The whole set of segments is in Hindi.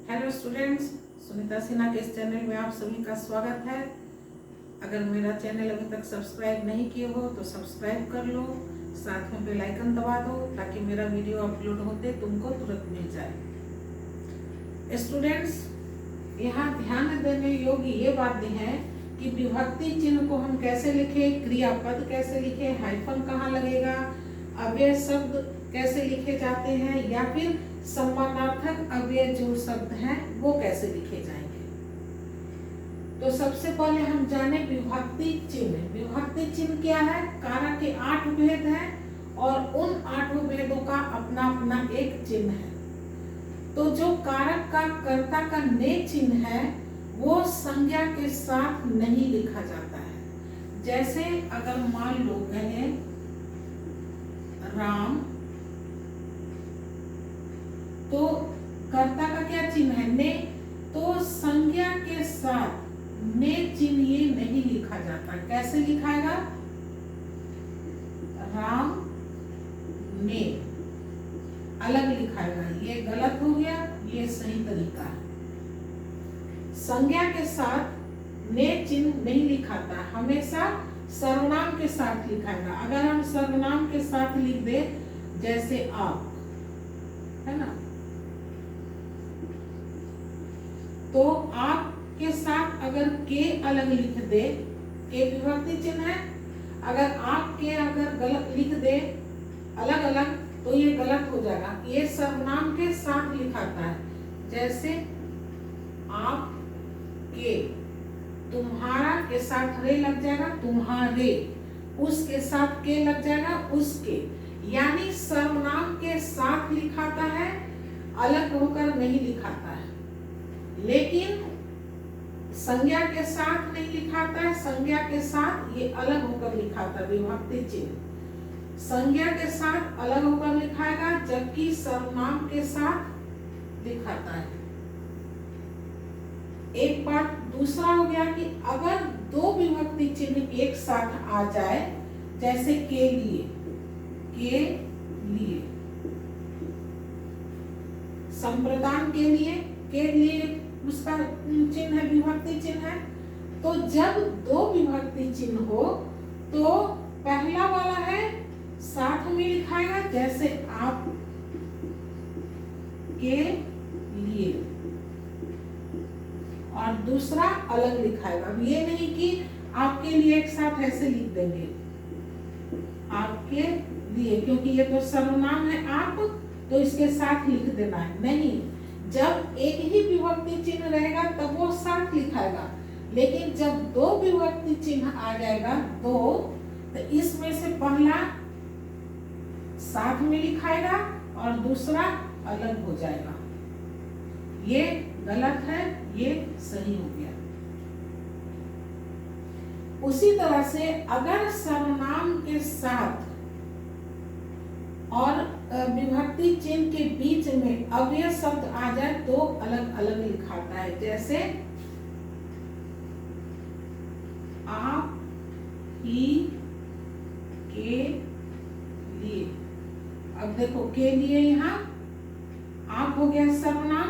हेलो स्टूडेंट्स, सुनीता सिन्हा के इस चैनल में आप सभी का स्वागत है। अगर मेरा चैनल अभी तक सब्सक्राइब नहीं किए हो तो सब्सक्राइब कर लो, साथ में बेल आइकन दबा दो ताकि मेरा वीडियो अपलोड होते तुमको तुरंत मिल जाए। स्टूडेंट्स, यहाँ ध्यान देने योग्य ये बातें हैं कि विभक्ति चिन्ह को हम कैसे लिखें, क्रियापद कैसे लिखें, हाइफन कहाँ लगेगा, अव्यय शब्द कैसे लिखे जाते हैं या फिर सम्मानार्थक अव्यय जो शब्द हैं वो कैसे लिखे जाएंगे। तो सबसे पहले हम जाने विभक्ति चिन्ह। विभक्ति चिन्ह क्या है? कारक के 8 भेद हैं और उन 8 भेदों का अपना अपना एक चिन्ह है। तो जो कारक का कर्ता का ने चिन्ह है वो संज्ञा के साथ नहीं लिखा जाता है। जैसे अगर मान लो कहे राम, तो कर्ता का क्या चिन्ह है? ने। तो संज्ञा के साथ ने चिन्ह ये नहीं लिखा जाता। कैसे लिखाएगा? राम ने अलग लिखाएगा। ये गलत हो गया, ये सही तरीका है। संज्ञा के साथ ने चिन्ह नहीं लिखाता, हमेशा सर्वनाम के साथ लिखाएगा। अगर हम सर्वनाम के साथ लिख दे, जैसे आप, है ना, तो आप के साथ अगर के अलग लिख दे, के विभक्ति चिन्ह है, अगर आप के अगर गलत लिख दे अलग अलग तो ये गलत हो जाएगा। ये सर्वनाम के साथ लिखाता है। जैसे आप के, तुम्हारा के साथ रे लग जाएगा, तुम्हारे। उसके साथ के लग जाएगा, उसके। यानी सर्वनाम के साथ लिखाता है, अलग होकर नहीं लिखाता है। लेकिन संज्ञा के साथ नहीं लिखाता है, संज्ञा के साथ ये अलग होकर लिखाता है। विभक्ति चिन्ह संज्ञा के साथ अलग होकर लिखाएगा, जबकि सर्वनाम के साथ लिखाता है। एक बात दूसरा हो गया कि अगर दो विभक्ति चिन्ह एक साथ आ जाए, जैसे के लिए, संप्रदान के लिए उसका चिन्ह है, विभक्ति चिन्ह है। तो जब दो विभक्ति चिन्ह हो तो पहला वाला है साथ में लिखाएगा, जैसे आप के लिए, और दूसरा अलग लिखाएगा। ये नहीं कि आपके लिए एक साथ ऐसे लिख देंगे, आपके लिए, क्योंकि ये तो सर्वनाम है आप, तो इसके साथ लिख देना है। नहीं, जब एक ही विभक्ति चिन्ह रहेगा तब वो साथ लिखाएगा। लेकिन जब दो विभक्ति चिन्ह आ जाएगा दो, तो इसमें से पहला साथ में लिखाएगा और दूसरा अलग हो जाएगा। ये गलत है, ये सही हो गया। उसी तरह से अगर सर्वनाम के साथ और विभक्ति चिन्ह के बीच में अव्यय शब्द आ जाए तो अलग अलग लिखाता है। जैसे आप ही के लिए। अब देखो, के लिए यहाँ आप हो गया सर्वनाम,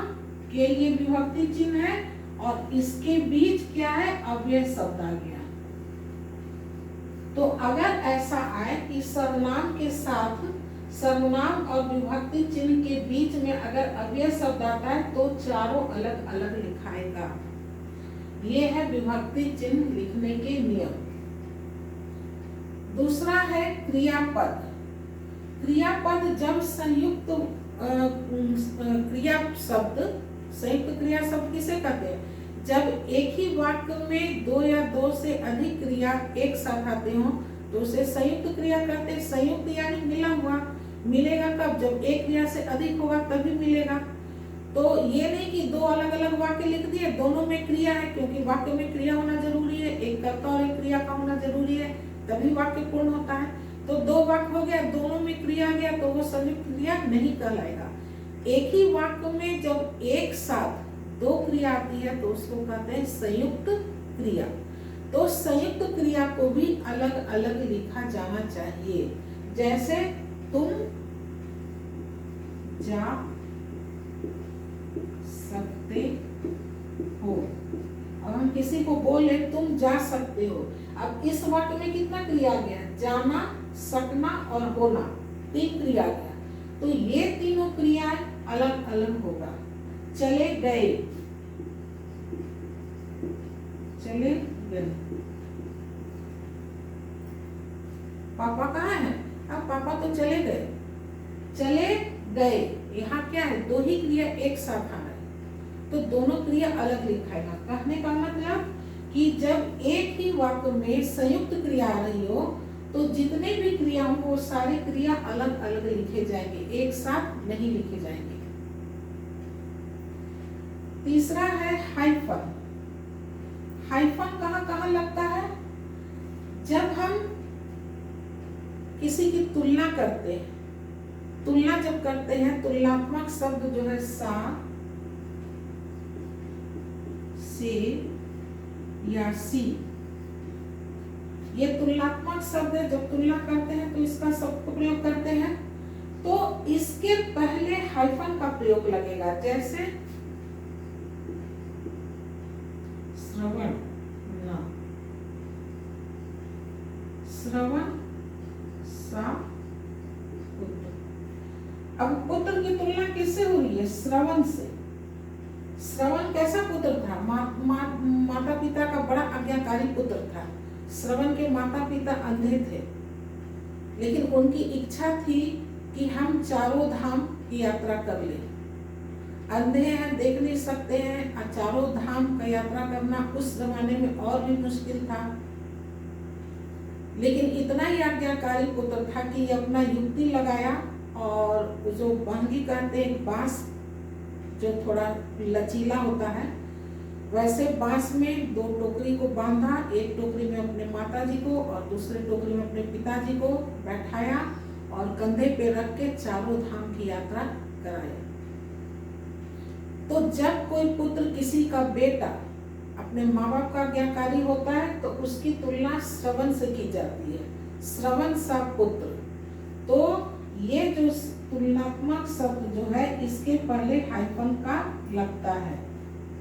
के लिए विभक्ति चिन्ह है और इसके बीच क्या है? अव्यय शब्द आ गया। तो अगर ऐसा आए कि सर्वनाम के साथ सर्वनाम और विभक्ति चिन्ह के बीच में अगर अव्यय शब्द आता है तो चारों अलग अलग लिखाएगा। ये है विभक्ति चिन्ह लिखने के नियम। दूसरा है क्रियापद। क्रियापद जब संयुक्त क्रिया शब्द, संयुक्त क्रिया शब्द किसे कहते हैं? जब एक ही वाक्य में दो या दो से अधिक क्रिया एक साथ आते हो तो उसे संयुक्त क्रिया कहते हैं। संयुक्त यानी मिला हुआ। मिलेगा कब? जब एक क्रिया से अधिक होगा तभी मिलेगा। तो ये नहीं कि दो अलग अलग वाक्य लिख दिए, दोनों में क्रिया है, क्योंकि वाक्य में क्रिया होना जरूरी है, एक कर्ता और एक क्रिया का होना जरूरी है, तभी वाक्य पूर्ण होता है। तो दो वाक्य हो गया, दोनों में क्रिया आ गया तो वो संयुक्त क्रिया नहीं कहलाएगा। एक ही वाक्य में जब एक साथ दो क्रिया आती है तो उसको कहते हैं संयुक्त क्रिया। तो संयुक्त क्रिया को भी अलग अलग लिखा जाना चाहिए। जैसे तुम जा सकते किसी को बोले तुम जा सकते हो, अब इस वाक्य में कितना क्रिया आ गया, जाना, सकना और होना, 3 क्रिया आ गया। तो ये तीनों क्रियाएं अलग अलग होगा। चले गए, चले गए, पापा कहाँ है, अब पापा तो चले गए, चले गए, यहाँ क्या है, 2 ही क्रिया एक साथ आ रहे, तो दोनों क्रिया अलग लिखाएगा। कहने का मतलब कि जब एक ही वाक्य में संयुक्त क्रिया आ रही हो तो जितने भी क्रिया हो वो सारी क्रिया अलग अलग लिखे जाएंगे, एक साथ नहीं लिखे जाएंगे। तीसरा है हाइफन। हाइफन कहाँ कहाँ लगता है, जब हम किसी की तुलना करते हैं, तुलना जब करते हैं, तुलनात्मक शब्द जो है सा, से या सी, ये तुलनात्मक शब्द है। जब तुलना करते हैं तो इसका शब्द प्रयोग करते हैं, तो इसके पहले हाइफन का प्रयोग लगेगा। जैसे श्रवण, न, श्रवण सा पुत्र। अब पुत्र की तुलना किससे हो रही है, श्रवण से। श्रवण कैसा पुत्र था, माता पिता का बड़ा आज्ञाकारी पुत्र था। श्रवण के माता पिता अंधे थे, लेकिन उनकी इच्छा थी कि हम चारों धाम की यात्रा कर लें। अंधे हैं, देख नहीं सकते हैं, और चारों धाम का यात्रा करना उस जमाने में और भी मुश्किल था। लेकिन इतना ही आज्ञाकारी पुत्र था कि अपना युक्ति लगाया और जो बहंगी कहते हैं, बांस जो थोड़ा लचीला होता है, वैसे बांस में 2 टोकरी को बांधा, एक टोकरी में अपने माताजी को और दूसरे टोकरी में अपने पिताजी को बैठाया और कंधे पे रख के चारों धाम की यात्रा कराया। तो जब कोई पुत्र, किसी का बेटा अपने माँ बाप का आज्ञाकारी होता है तो उसकी तुलना श्रवण से की जाती है, श्रवण सा पुत्र। तो ये जो तुलनात्मक शब्द जो है इसके पहले हाइफन का लगता है।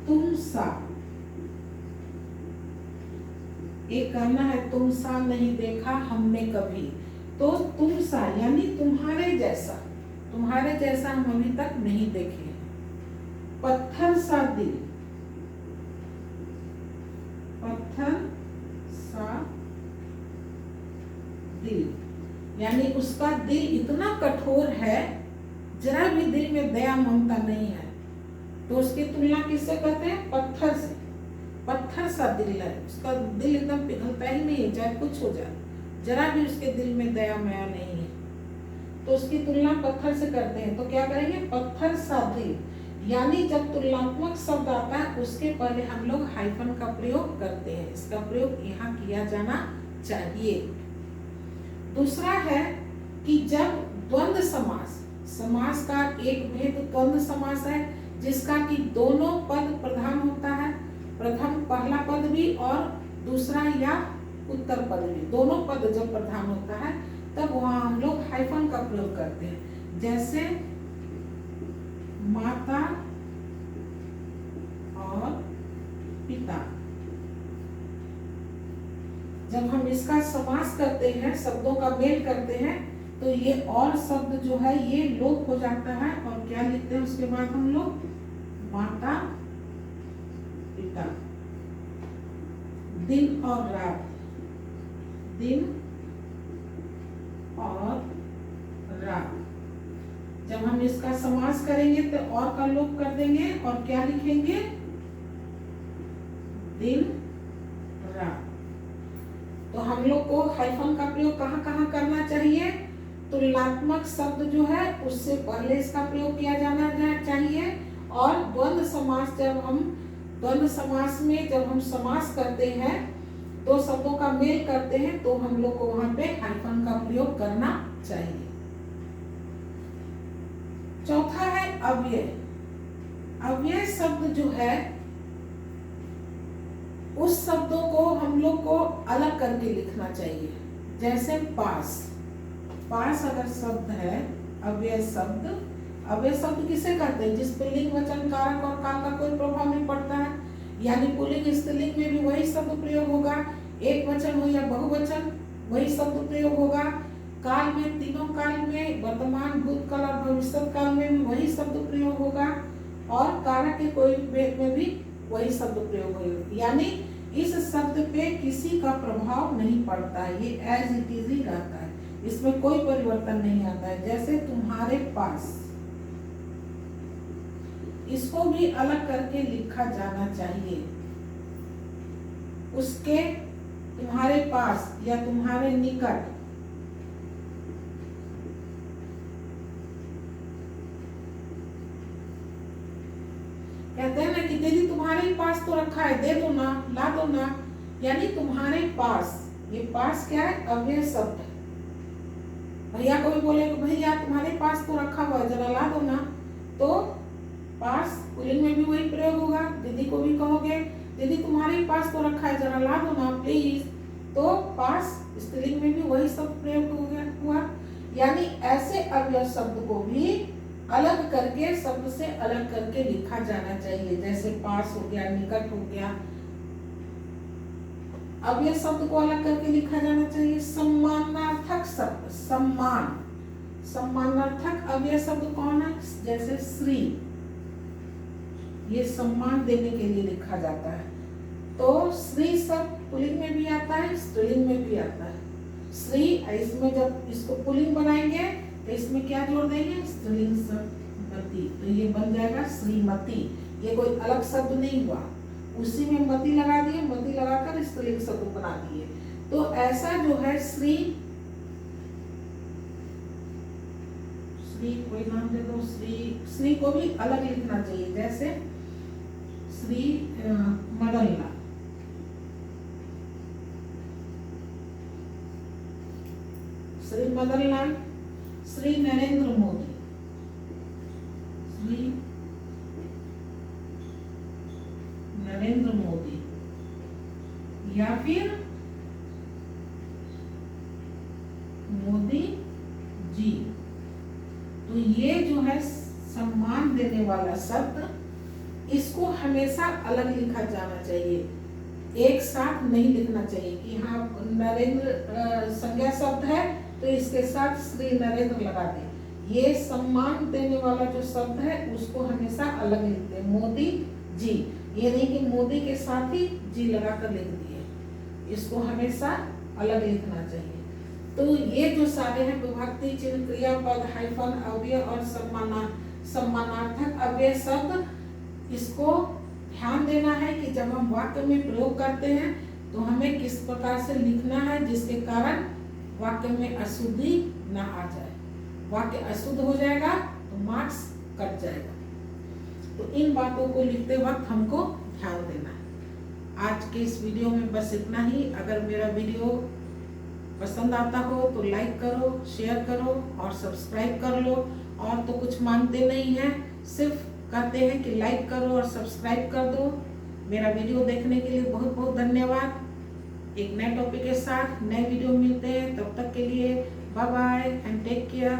तुम सा, एक कहना है तुम सा नहीं देखा हमने कभी, तो तुम सा यानी तुम्हारे जैसा, तुम्हारे जैसा हम अभी तक नहीं देखे हैं। पत्थर सा दिल, पत्थर सा दिल यानी उसका दिल इतना कठोर है, जरा भी दिल में दया ममता नहीं है, तो उसकी तुलना किससे कहते हैं, पत्थर से। पत्थर सा दिल है, उसका दिल एकदम पिघलता ही नहीं है, चाहे कुछ हो जाए, जरा भी उसके दिल में दया माया नहीं है, तो उसकी तुलना पत्थर से करते हैं। तो क्या करेंगे, पत्थर सा दिल। यानी जब तुलनात्मक शब्द आता है उसके पहले हम लोग हाइफन का प्रयोग करते हैं, इसका प्रयोग यहाँ किया जाना चाहिए। दूसरा है कि जब द्वंद्व समास, समास का एक भेद द्वंद्व समास है जिसका कि दोनों पद प्रधान होता है, प्रथम पहला पद भी और दूसरा या उत्तर पद भी, दोनों पद जब प्रधान होता है तब वहां हम लोग हाइफन का प्रयोग करते हैं। जैसे माता और पिता, जब हम इसका समास करते हैं, शब्दों का मेल करते हैं, तो ये और शब्द जो है ये लोप हो जाता है और क्या लिखते हैं उसके बाद हम लोग, माता पिता। दिन और रात, दिन और रात, जब हम इसका समास करेंगे तो और का लोप कर देंगे और क्या लिखेंगे, दिन रात। तो हम लोग को हाइफन का प्रयोग कहाँ कहाँ करना चाहिए, तुलनात्मक शब्द जो है उससे पहले इसका प्रयोग किया जाना चाहिए, और द्वंद्व समास, जब हम द्वंद्व समास में जब हम समास करते हैं, दो शब्दों का मेल करते हैं, तो हम लोग को वहां पे हाइफन का प्रयोग करना चाहिए। चौथा है अव्यय। अव्यय शब्द जो है उस शब्दों को हम लोग को अलग करके लिखना चाहिए। जैसे पास, पास अगर शब्द है अव्यय शब्द, अव्यय शब्द किसे कहते हैं, जिस पे लिंग वचन कारक और काल का कोई प्रभाव नहीं पड़ता है। यानी पुल्लिंग स्त्रीलिंग में भी वही शब्द प्रयोग होगा, एक वचन हो या बहुवचन वही शब्द प्रयोग होगा। काल में, तीनों काल में, वर्तमान, भूतकाल और भविष्य काल में भी वही शब्द प्रयोग होगा और कारक के कोई भेद में भी वही शब्द प्रयोग होगा। यानी इस शब्द पे किसी का प्रभाव नहीं पड़ता है, ये एज इट इज ही रहता है, इसमें कोई परिवर्तन नहीं आता है। जैसे तुम्हारे पास, इसको भी अलग करके लिखा जाना चाहिए। उसके, तुम्हारे पास या तुम्हारे निकट। कहते हैं ना कि दीदी तुम्हारे पास तो रखा है, दे दो ना, ला दो ना। यानी तुम्हारे पास, ये पास क्या है? अव्यय शब्द है। भैया को भी बोले भैया तुम्हारे पास तो रखा हुआ है, जरा ला दो ना, तो पास पुल्लिंग में भी वही प्रयोग होगा। दीदी को भी कहोगे दीदी तुम्हारे पास तो रखा है, जरा ला दो ना प्लीज, तो पास स्त्रीलिंग में भी वही शब्द प्रयोग हो गया हुआ। यानी ऐसे अव्यय शब्द को भी अलग करके, शब्द से अलग करके लिखा जाना चाहिए। जैसे पास हो गया, निकट हो गया, अव्यय शब्द को अलग करके लिखा जाना चाहिए। सम्मानार्थक शब्द, सम्मान, सम्मानार्थक अव्यय शब्द कौन है? जैसे श्री, ये सम्मान देने के लिए लिखा जाता है। तो श्री शब्द पुल्लिंग में भी आता है, स्त्रीलिंग में भी आता है। श्री, इसमें जब इसको पुल्लिंग बनाएंगे तो इसमें क्या जोड़ देंगे? स्त्रीलिंग शब्द मति, तो ये बन जाएगा श्रीमती। ये कोई अलग शब्द नहीं हुआ, उसी में मति लगा दिए, मति लगाकर स्त्रीलिंग शब्द बना दिए। तो ऐसा जो है श्री, श्री कोई नाम दे दो, श्री, श्री को भी अलग लिखना चाहिए। जैसे श्री मदन लाल, श्री मदन लाल, श्री नरेंद्र मोदी, श्री नरेंद्र मोदी, या फिर मोदी जी। तो ये जो है सम्मान देने वाला शब्द, इसको हमेशा अलग लिखा जाना चाहिए, एक साथ नहीं लिखना चाहिए कि हाँ नरेंद्र संज्ञा शब्द है तो इसके साथ श्री नरेंद्र लगा दे। ये सम्मान देने वाला जो शब्द है उसको हमेशा अलग लिखते हैं, मोदी जी। ये नहीं कि मोदी के साथ ही जी लगाकर लिख दिए, इसको हमेशा अलग लिखना चाहिए। तो ये जो सारे हैं विभक्ति चिन्ह, क्रियापद, हाइफन, अव्यय और सम्मानार्थक अव्यय शब्द, इसको ध्यान देना है कि जब हम वाक्य में प्रयोग करते हैं तो हमें किस प्रकार से लिखना है जिसके कारण वाक्य में अशुद्धि ना आ जाए। वाक्य अशुद्ध हो जाएगा तो मार्क्स कट जाएगा। तो इन बातों को लिखते वक्त हमको ध्यान देना है। आज के इस वीडियो में बस इतना ही। अगर मेरा वीडियो पसंद आता हो तो लाइक करो, शेयर करो और सब्सक्राइब कर लो। और तो कुछ मांगते नहीं हैं, सिर्फ कहते हैं कि लाइक करो और सब्सक्राइब कर दो। मेरा वीडियो देखने के लिए बहुत बहुत धन्यवाद। एक नए टॉपिक के साथ नए वीडियो मिलते हैं, तब तक के लिए bye bye and take care.